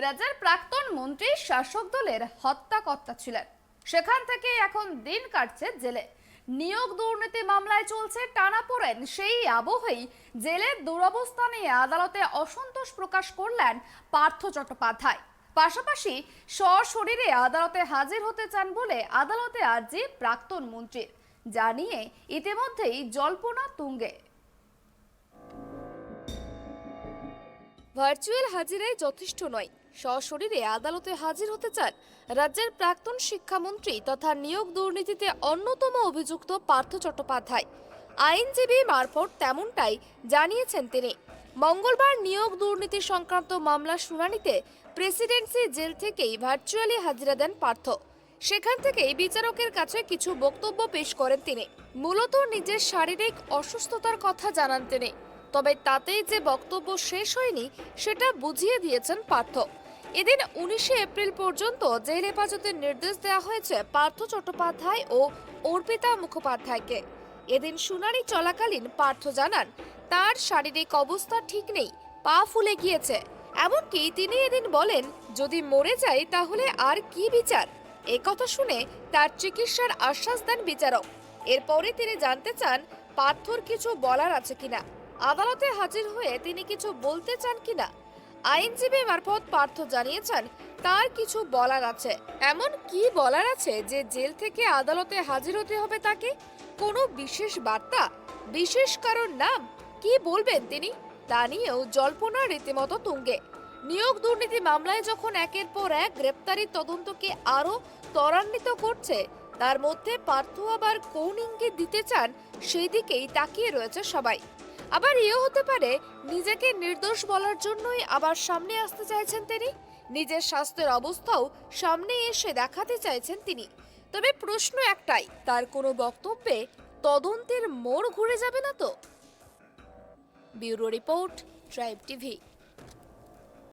রাজ্যের প্রাক্তন মন্ত্রী শাসক দলের হত্যাকর্তা ছিলেন, সেখান থেকে এখন দিন কাটছে জেলে। নিয়োগ দুর্নীতি মামলায় চলছে টানাপোড়েন, সেই আবহেই জেলের দুরবস্থা নিয়ে আদালতে অসন্তোষ প্রকাশ করলেন পার্থ চট্টোপাধ্যায়। পাশাপাশি সশরীরে আদালতে হাজির হতে চান বলে আদালতে আর্জি প্রাক্তন মন্ত্রীর, যা নিয়ে ইতিমধ্যেই জল্পনা তুঙ্গে। ভার্চুয়াল হাজিরায় যথেষ্ট নয়, সশরীরে আদালতে হাজির হতে চান রাজ্যের প্রাক্তন শিক্ষামন্ত্রী তথা নিয়োগ দুর্নীতিতে অন্যতম অভিযুক্ত পার্থ চট্টোপাধ্যায়। আইনজীবী মারফত তেমনটাই জানিয়েছেন তিনি। মঙ্গলবার নিয়োগ দুর্নীতি সংক্রান্ত মামলার শুনানিতে প্রেসিডেন্সি জেল থেকেই ভার্চুয়ালি হাজিরা দেন পার্থ। সেখান থেকেই বিচারকের কাছে কিছু বক্তব্য পেশ করেন তিনি। মূলত নিজের শারীরিক অসুস্থতার কথা জানান তিনি, তবে তাতেই যে বক্তব্য শেষ হয়নি সেটা বুঝিয়ে দিয়েছেন পার্থ। এদিন 19শে এপ্রিল পর্যন্ত জেল হেফাজতের নির্দেশ দেওয়া হয়েছে পার্থ চট্টোপাধ্যায় ও অর্পিতা মুখোপাধ্যায়কে। এদিন শুনানি চলাকালীন পার্থ জানান তার শারীরিক অবস্থা ঠিক নেই, পা ফুলে গিয়েছে। এমনকি তিনি এদিন বলেন, যদি মরে যায় তাহলে আর কি বিচার। একথা শুনে তার চিকিৎসার আশ্বাস দেন বিচারক। এরপরে তিনি জানতে চান পার্থর কিছু বলার আছে কিনা, আদালতে হাজির হয়ে তিনি কিছু বলতে চান কিনা। আইনজীবী মারফত পার্থ জানিয়েছেন তার কিছু বলার আছে। এমন কি বলার আছে যে জেল থেকে আদালতে হাজির হতে হবে তাকে? কোনো বিশেষ বার্তা, বিশেষ কারণ নাম, কি বলবেন তিনি? তা নিয়েও জল্পনা রীতিমতো তুঙ্গে। নিয়োগ দুর্নীতি মামলায় যখন একের পর এক গ্রেপ্তারির তদন্তকে আরো ত্বরান্বিত করছে, তার মধ্যে পার্থ আবার কোন ইঙ্গিত দিতে চান সেই দিকেই তাকিয়ে রয়েছে সবাই। আবার এও হতে পারে নিজেকে নির্দোষ বলার জন্যই আবার সামনে আসতে চাইছেন তিনি। নিজের স্বাস্থ্যের অবস্থাও সামনে এসে দেখাতে চাইছেন তিনি। তবে প্রশ্ন একটাই, তার কোনো বক্তব্যে তদন্তের মোড় ঘুরে যাবে না তো? Bureau report, tribe TV.